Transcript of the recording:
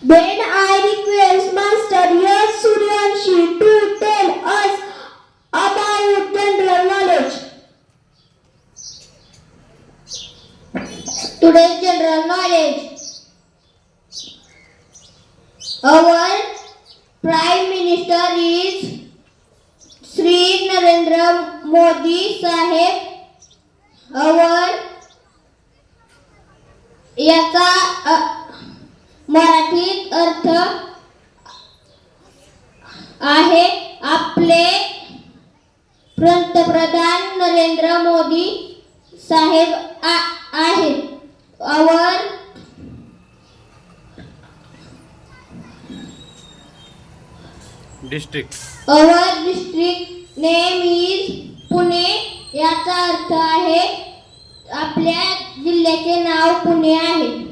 Then I request Master S. Suryanshi to tell us about general knowledge. Today's general knowledge. Our Prime Minister is Shri Narendra Modi Saheb. याचा मराठीत अर्थ आहे आपले पंतप्रधान नरेंद्र मोदी साहेब आहेत. Our district name is Pune. याचा अर्थ आहे आपल्या जिल्ह्याचे नाव पुणे आहे.